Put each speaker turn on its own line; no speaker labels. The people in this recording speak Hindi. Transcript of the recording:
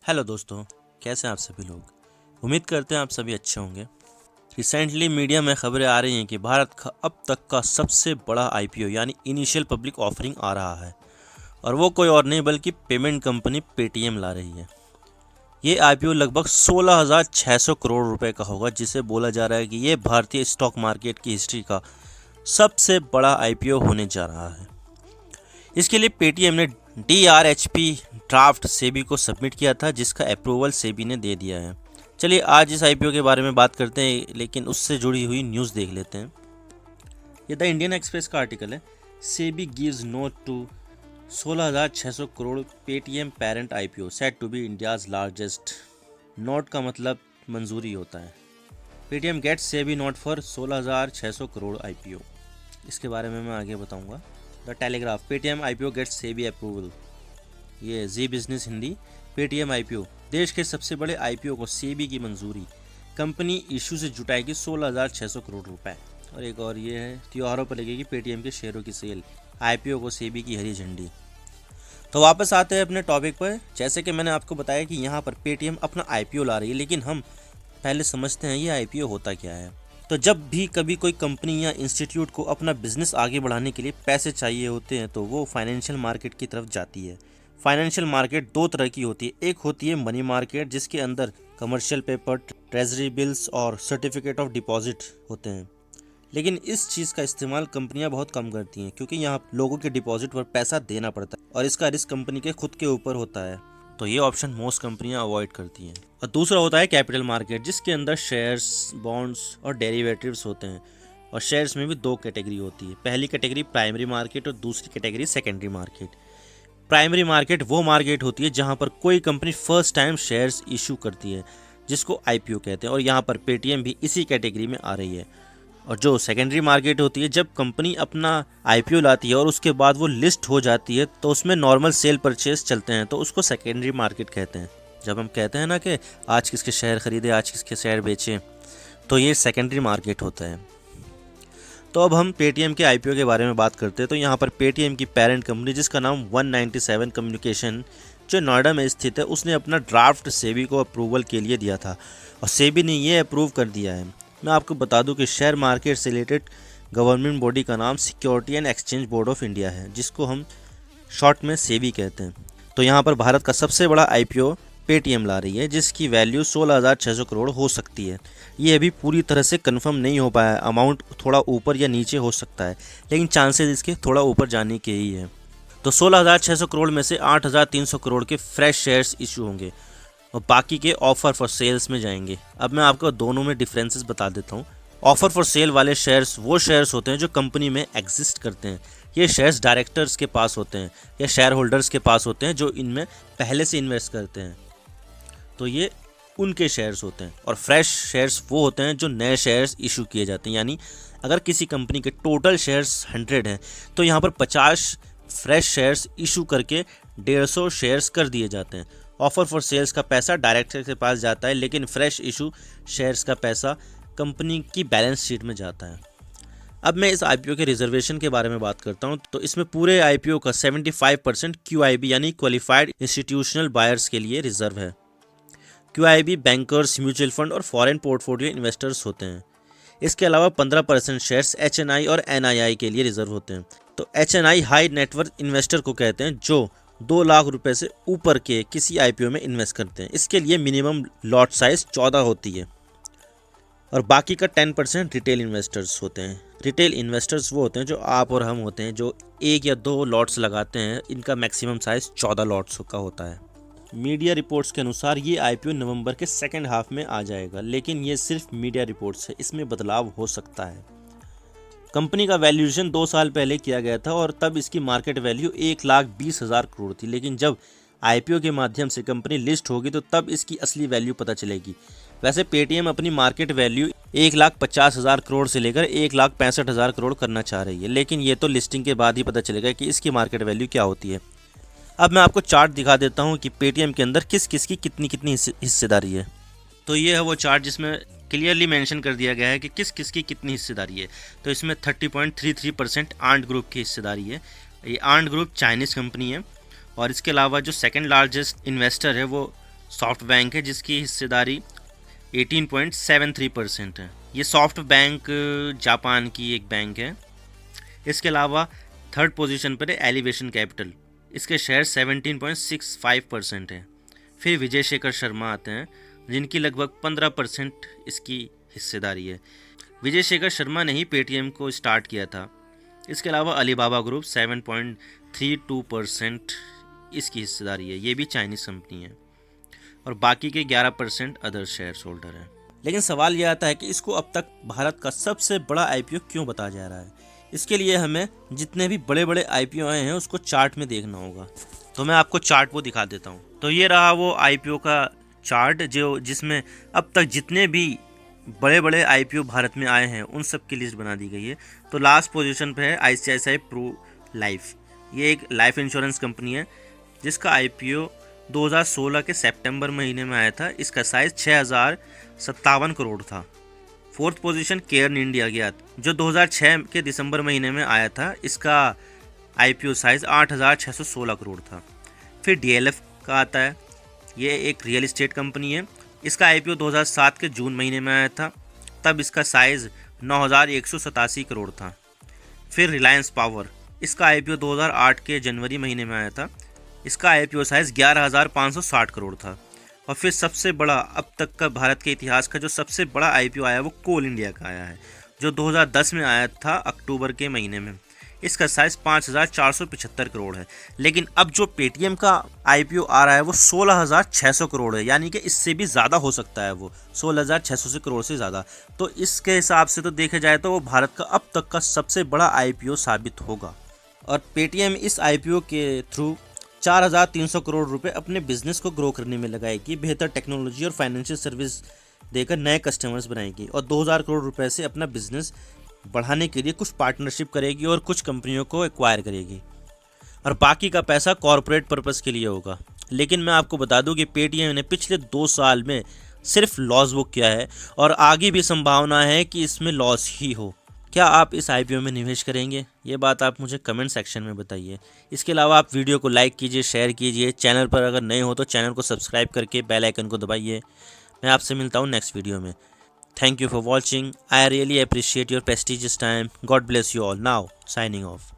हेलो दोस्तों, कैसे हैं आप सभी लोग। उम्मीद करते हैं आप सभी अच्छे होंगे। रिसेंटली मीडिया में खबरें आ रही हैं कि भारत का अब तक का सबसे बड़ा आईपीओ यानी इनिशियल पब्लिक ऑफरिंग आ रहा है और वो कोई और नहीं बल्कि पेमेंट कंपनी पेटीएम ला रही है। ये आईपीओ लगभग 16,600 करोड़ रुपए का होगा, जिसे बोला जा रहा है कि ये भारतीय स्टॉक मार्केट की हिस्ट्री का सबसे बड़ा आईपीओ होने जा रहा है। इसके लिए पेटीएम ने DRHP ड्राफ्ट सेबी को सबमिट किया था, जिसका अप्रूवल सेबी ने दे दिया है। चलिए आज इस आईपीओ के बारे में बात करते हैं, लेकिन उससे जुड़ी हुई न्यूज़ देख लेते हैं। ये द इंडियन एक्सप्रेस का आर्टिकल है। SEBI gives nod to 16,600 crore Paytm parent IPO set to be India's largest. Nod का मतलब मंजूरी होता है। Paytm get SEBI nod for 16,600 crore IPO. इसके बारे में मैं आगे बताऊंगा। The Telegraph, Paytm IPO gets SEBI approval. ये Zee business Hindi, Paytm IPO, देश के सबसे बड़े आईपीओ को सेबी की मंजूरी। कंपनी इशू से जुटाएगी 16,600 करोड़ रुपए। और एक और ये है, त्योहारों पर लगेगी पेटीएम के शेयरों की सेल, आईपीओ को सेबी की हरी झंडी। तो वापस आते हैं अपने टॉपिक पर। जैसे कि मैंने आपको बताया कि यहाँ पर पेटीएम अपना आईपीओ ला रही है, लेकिन हम पहले समझते हैं ये आईपीओ होता क्या है। तो जब भी कभी कोई कंपनी या इंस्टीट्यूट को अपना बिजनेस आगे बढ़ाने के लिए पैसे चाहिए होते हैं तो वो फाइनेंशियल मार्केट की तरफ जाती है। फाइनेंशियल मार्केट दो तरह की होती है। एक होती है मनी मार्केट, जिसके अंदर कमर्शियल पेपर, ट्रेजरी बिल्स और सर्टिफिकेट ऑफ डिपॉजिट होते हैं। लेकिन इस चीज़ का इस्तेमाल कंपनियां बहुत कम करती हैं, क्योंकि यहाँ लोगों के डिपॉजिट पर पैसा देना पड़ता है और इसका रिस्क कंपनी के खुद के ऊपर होता है। तो ये ऑप्शन मोस्ट कंपनियां अवॉइड करती हैं। और दूसरा होता है कैपिटल मार्केट, जिसके अंदर शेयर्स, बॉन्ड्स और डेरिवेटिव्स होते हैं। और शेयर्स में भी दो कैटेगरी होती है। पहली कैटेगरी प्राइमरी मार्केट और दूसरी category secondary market. Primary market वो मार्केट होती है जहां पर कोई company first time shares issue करती है, जिसको आईपीओ कहते हैं, और यहाँ पर पेटीएम भी इसी कैटेगरी में आ रही है। और जो सेकेंडरी मार्केट होती है, जब कंपनी अपना आईपीओ लाती है और उसके बाद वो लिस्ट हो जाती है तो उसमें नॉर्मल सेल परचेस चलते हैं, तो उसको सेकेंडरी मार्केट कहते हैं। जब हम कहते हैं ना कि आज किसके शेयर खरीदे, आज किसके शेयर बेचे, तो ये सेकेंडरी मार्केट होता है। तो अब हम पेटीएम के आईपीओ के बारे में बात करते हैं। तो यहाँ पर पेटीएम की पेरेंट कंपनी, जिसका नाम 197 कम्युनिकेशन, जो नोएडा में स्थित है, उसने अपना ड्राफ्ट सेबी को अप्रूवल के लिए दिया था और सेबी ने ये अप्रूव कर दिया है। मैं आपको बता दूं कि शेयर मार्केट से रिलेटेड गवर्नमेंट बॉडी का नाम security and exchange board of India है, जिसको हम शॉर्ट में सेबी कहते हैं। तो यहाँ पर भारत का सबसे बड़ा आईपीओ पेटीएम ला रही है, जिसकी वैल्यू 16,600 करोड़ हो सकती है। ये अभी पूरी तरह से कंफर्म नहीं हो पाया है, अमाउंट थोड़ा ऊपर या नीचे हो सकता है, लेकिन चांसेस इसके थोड़ा ऊपर जाने के ही है। तो 16,600 करोड़ में से 8,300 करोड़ के फ्रेश शेयर्स इशू होंगे और बाकी के ऑफर फॉर सेल्स में जाएंगे। अब मैं आपको दोनों में डिफरेंसेस बता देता हूँ। ऑफर फॉर सेल वाले शेयर्स वो शेयर्स होते हैं जो कंपनी में एग्जिस्ट करते हैं। ये शेयर्स डायरेक्टर्स के पास होते हैं या शेयर होल्डर्स के पास होते हैं, जो इनमें पहले से इन्वेस्ट करते हैं, तो ये उनके शेयर्स होते हैं। और फ्रेश शेयर्स वो होते हैं जो नए शेयर्स इशू किए जाते हैं। यानी अगर किसी कंपनी के टोटल शेयर्स 100 हैं तो यहाँ पर 50 फ्रेश शेयर्स इशू करके 150 शेयर्स कर दिए जाते हैं। ऑफर फॉर सेल्स का पैसा डायरेक्टर के पास जाता है, लेकिन फ्रेश इशू शेयर्स का पैसा कंपनी की बैलेंस शीट में जाता है। अब मैं इस आईपीओ के रिजर्वेशन के बारे में बात करता हूं। तो इसमें पूरे आईपीओ का 75% क्यूआईबी यानी क्वालिफाइड इंस्टीट्यूशनल बायर्स के लिए रिजर्व है। क्यूआईबी बैंकर्स, म्यूचुअल फंड और फॉरेन पोर्टफोलियो इन्वेस्टर्स होते हैं। इसके अलावा 15% शेयर्स एचएनआई और एनआईआई के लिए रिजर्व होते हैं। तो एचएनआई हाई नेटवर्थ इन्वेस्टर को कहते हैं, जो 2 लाख रुपए से ऊपर के किसी आईपीओ में इन्वेस्ट करते हैं। इसके लिए मिनिमम लॉट साइज 14 होती है। और बाकी का 10% रिटेल इन्वेस्टर्स होते हैं। रिटेल इन्वेस्टर्स वो होते हैं जो आप और हम होते हैं, जो 1 या 2 लॉट्स लगाते हैं। इनका मैक्सिमम साइज 14 लॉट्स का होता है। मीडिया रिपोर्ट्स के अनुसार ये आईपीओ नवंबर के सेकेंड हाफ में आ जाएगा, लेकिन ये सिर्फ मीडिया रिपोर्ट्स है, इसमें बदलाव हो सकता है। कंपनी का वैल्यूएशन 2 साल पहले किया गया था और तब इसकी मार्केट वैल्यू 1,20,000 करोड़ थी, लेकिन जब आईपीओ के माध्यम से कंपनी लिस्ट होगी तो तब इसकी असली वैल्यू पता चलेगी। वैसे पेटीएम अपनी मार्केट वैल्यू 1,50,000 करोड़ से लेकर 1,65,000 करोड़ करना चाह रही है, लेकिन ये तो लिस्टिंग के बाद ही पता चलेगा कि इसकी मार्केट वैल्यू क्या होती है। अब मैं आपको चार्ट दिखा देता हूँ कि पेटीएम के अंदर किस किस की कितनी कितनी हिस्सेदारी है। तो ये है वो चार्ट जिसमें क्लियरली मेंशन कर दिया गया है कि किस किस की कितनी हिस्सेदारी है। तो इसमें 30.33% आंट ग्रुप की हिस्सेदारी है। ये आंट ग्रुप चाइनीज़ कंपनी है और इसके अलावा जो सेकंड लार्जेस्ट इन्वेस्टर है वो सॉफ्ट बैंक है जिसकी हिस्सेदारी 18.73% है। ये सॉफ्ट बैंक जापान की एक बैंक है। इसके अलावा थर्ड पोजीशन पर है एलिवेशन कैपिटल, इसके शेयर 17.65% है। फिर विजय शेखर शर्मा आते हैं जिनकी लगभग 15% इसकी हिस्सेदारी है। विजय शेखर शर्मा ने ही पेटीएम को स्टार्ट किया था। इसके अलावा अलीबाबा ग्रुप 7.32% इसकी हिस्सेदारी है, ये भी चाइनीज़ कंपनी है। और बाकी के 11% अदर शेयर होल्डर हैं। लेकिन सवाल यह आता है कि इसको अब तक भारत का सबसे बड़ा आईपीओ क्यों बताया जा रहा है। इसके लिए हमें जितने भी बड़े बड़े आईपीओ आए हैं उसको चार्ट में देखना होगा। तो मैं आपको चार्ट वो दिखा देता हूँ। तो ये रहा वो आईपीओ का चार्ट जिसमें अब तक जितने भी बड़े बड़े आईपीओ भारत में आए हैं उन सब की लिस्ट बना दी गई है। तो लास्ट पोजीशन पे है आईसीआईसीआई प्रू लाइफ। ये एक लाइफ इंश्योरेंस कंपनी है जिसका आईपीओ 2016 के सितंबर महीने में आया था। इसका साइज़ 6057 करोड़ था। फोर्थ पोजीशन केयर्न इंडिया गया जो 2006 के दिसंबर महीने में आया था। इसका आईपीओ साइज़ 8616 करोड़ था। फिर डीएलएफ का आता है, ये एक रियल एस्टेट कंपनी है। इसका आईपीओ 2007 के जून महीने में आया था, तब इसका साइज़ 9187 करोड़ था। फिर रिलायंस पावर, इसका आईपीओ 2008 के जनवरी महीने में आया था। इसका आईपीओ साइज़ 11560 करोड़ था। और फिर सबसे बड़ा अब तक का भारत के इतिहास का जो सबसे बड़ा आईपीओ आया वो कोल इंडिया का आया है जो 2010 में आया था अक्टूबर के महीने में। इसका साइज़ 5475 करोड़ है। लेकिन अब जो पेटीएम का आईपीओ आ रहा है वो 16600 करोड़ है, यानी कि इससे भी ज़्यादा हो सकता है, वो 16600 करोड़ से ज़्यादा। तो इसके हिसाब से तो देखा जाए तो वो भारत का अब तक का सबसे बड़ा आईपीओ साबित होगा। और पेटीएम इस आईपीओ के थ्रू 4300 करोड़ रुपए अपने बिजनेस को ग्रो करने में लगाएगी, बेहतर टेक्नोलॉजी और फाइनेंशियल सर्विस देकर नए कस्टमर्स बनाएगी और 2000 करोड़ रुपए से अपना बिजनेस बढ़ाने के लिए कुछ पार्टनरशिप करेगी और कुछ कंपनियों को एक्वायर करेगी और बाकी का पैसा कॉरपोरेट पर्पस के लिए होगा। लेकिन मैं आपको बता दूं कि पेटीएम ने पिछले 2 साल में सिर्फ लॉस बुक किया है और आगे भी संभावना है कि इसमें लॉस ही हो। क्या आप इस आईपीओ में निवेश करेंगे? ये बात आप मुझे कमेंट सेक्शन में बताइए। इसके अलावा आप वीडियो को लाइक कीजिए, शेयर कीजिए। चैनल पर अगर नए हो तो चैनल को सब्सक्राइब करके बेल आइकन को दबाइए। मैं आपसे मिलता हूँ नेक्स्ट वीडियो में। Thank you for watching. I really appreciate your prestigious time. God bless you all. Now, signing off.